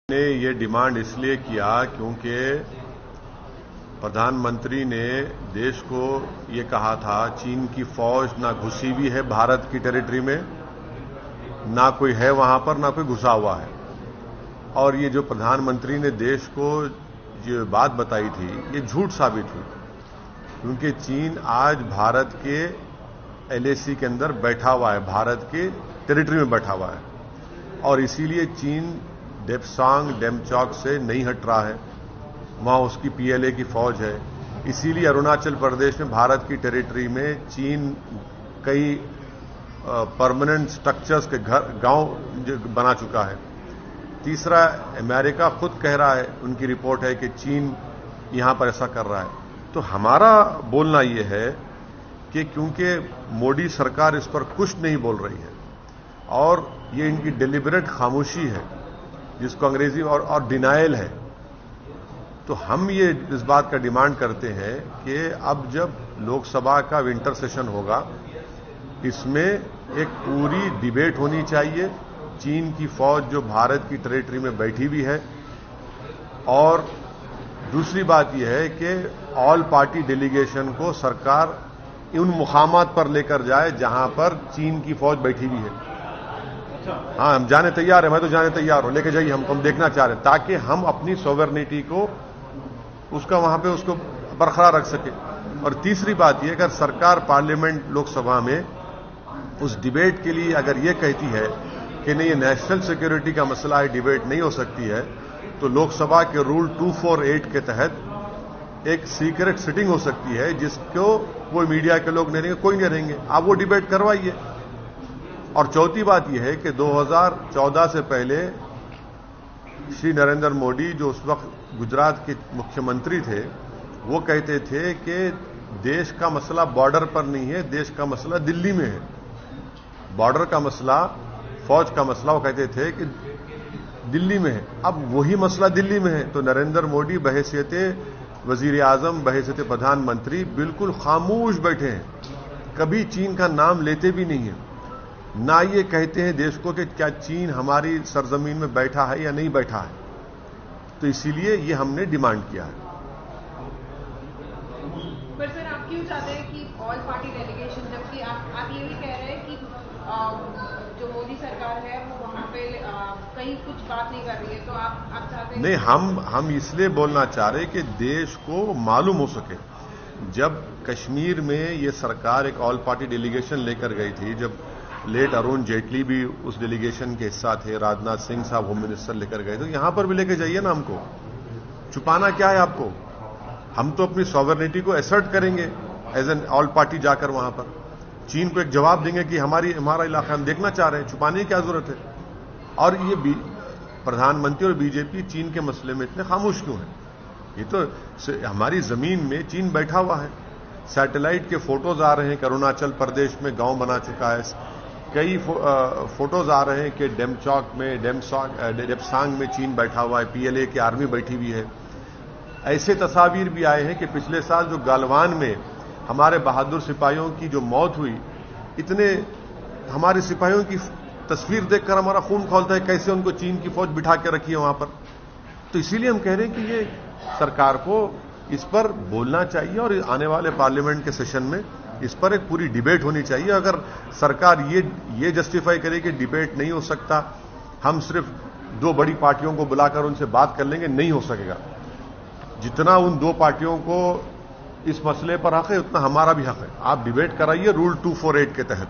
ने ये डिमांड इसलिए किया क्योंकि प्रधानमंत्री ने देश को ये कहा था चीन की फौज ना घुसी हुई है भारत की टेरिटरी में, ना कोई है वहां पर, ना कोई घुसा हुआ है। और ये जो प्रधानमंत्री ने देश को जो बात बताई थी ये झूठ साबित हुई, क्योंकि चीन आज भारत के एलएसी के अंदर बैठा हुआ है, भारत के टेरिटरी में बैठा हुआ है। और इसीलिए चीन डेप्सांग डेमचौक से नहीं हट रहा है, वहां उसकी पीएलए की फौज है। इसीलिए अरुणाचल प्रदेश में भारत की टेरिटरी में चीन कई परमानेंट स्ट्रक्चर्स के गांव बना चुका है। तीसरा, अमेरिका खुद कह रहा है, उनकी रिपोर्ट है कि चीन यहां पर ऐसा कर रहा है। तो हमारा बोलना यह है कि क्योंकि मोदी सरकार इस पर कुछ नहीं बोल रही है और ये इनकी डिलिबरेट खामोशी है, जिसको अंग्रेजी और डिनायल है, तो हम ये इस बात का डिमांड करते हैं कि अब जब लोकसभा का विंटर सेशन होगा, इसमें एक पूरी डिबेट होनी चाहिए। चीन की फौज जो भारत की टेरिटरी में बैठी हुई है, और दूसरी बात यह है कि ऑल पार्टी डेलीगेशन को सरकार उन मुकामात पर लेकर जाए जहां पर चीन की फौज बैठी हुई है। हाँ, हम जाने तैयार हैं, मैं तो जाने तैयार हूं, लेके जाइए, हम देखना चाह रहे हैं, ताकि हम अपनी सॉवरेनिटी को उसका वहां पे उसको बरकरार रख सके। और तीसरी बात यह, अगर सरकार पार्लियामेंट लोकसभा में उस डिबेट के लिए अगर ये कहती है कि नहीं, ये नेशनल सिक्योरिटी का मसला है, डिबेट नहीं हो सकती है, तो लोकसभा के रूल 248 के तहत एक सीक्रेट सिटिंग हो सकती है, जिसको वो मीडिया के लोग नहीं रहेंगे, कोई नहीं रहेंगे, आप वो डिबेट करवाइए। और चौथी बात यह है कि 2014 से पहले श्री नरेंद्र मोदी, जो उस वक्त गुजरात के मुख्यमंत्री थे, वो कहते थे कि देश का मसला बॉर्डर पर नहीं है, देश का मसला दिल्ली में है। बॉर्डर का मसला, फौज का मसला, वो कहते थे कि दिल्ली में है। अब वही मसला दिल्ली में है, तो नरेंद्र मोदी बहैसियते वजीर आजम, बहैसियते प्रधानमंत्री बिल्कुल खामोश बैठे हैं, कभी चीन का नाम लेते भी नहीं है, ना ये कहते हैं देश को कि क्या चीन हमारी सरजमीन में बैठा है या नहीं बैठा है। तो इसीलिए ये हमने डिमांड किया है। पर सर, आप क्यों चाहते हैं कि ऑल पार्टी डेलीगेशन, जबकि आप ये भी कह रहे हैं कि जो मोदी सरकार है वो वहां पे कहीं कुछ बात नहीं कर रही है, तो आप चाहते हैं? नहीं, हम इसलिए बोलना चाह रहे हैं कि देश को मालूम हो सके। जब कश्मीर में ये सरकार एक ऑल पार्टी डेलीगेशन लेकर गई थी, जब लेट अरुण जेटली भी उस डेलीगेशन के हिस्सा थे, राजनाथ सिंह साहब होम मिनिस्टर लेकर गए, तो यहां पर भी लेकर जाइए ना, हमको छुपाना क्या है आपको? हम तो अपनी सॉवरेनिटी को असर्ट करेंगे एज एन ऑल पार्टी जाकर वहां पर चीन को एक जवाब देंगे कि हमारा इलाका हम देखना चाह रहे हैं, छुपाने की क्या जरूरत है? और ये प्रधानमंत्री और बीजेपी चीन के मसले में इतने खामोश क्यों है? ये तो हमारी जमीन में चीन बैठा हुआ है। सैटेलाइट के फोटोज आ रहे हैं कि अरुणाचल प्रदेश में गांव बना चुका है, कई फोटोज आ रहे हैं कि डेमचौक में, डेप्सांग में चीन बैठा हुआ है, पीएलए की आर्मी बैठी हुई है। ऐसे तस्वीर भी आए हैं कि पिछले साल जो गालवान में हमारे बहादुर सिपाहियों की जो मौत हुई, इतने हमारे सिपाहियों की तस्वीर देखकर हमारा खून खौलता है, कैसे उनको चीन की फौज बिठा के रखी है वहां पर। तो इसीलिए हम कह रहे हैं कि ये सरकार को इस पर बोलना चाहिए और आने वाले पार्लियामेंट के सेशन में इस पर एक पूरी डिबेट होनी चाहिए। अगर सरकार ये जस्टिफाई करे कि डिबेट नहीं हो सकता, हम सिर्फ दो बड़ी पार्टियों को बुलाकर उनसे बात कर लेंगे, नहीं हो सकेगा। जितना उन दो पार्टियों को इस मसले पर हक है, उतना हमारा भी हक है। आप डिबेट कराइए रूल 248 के तहत।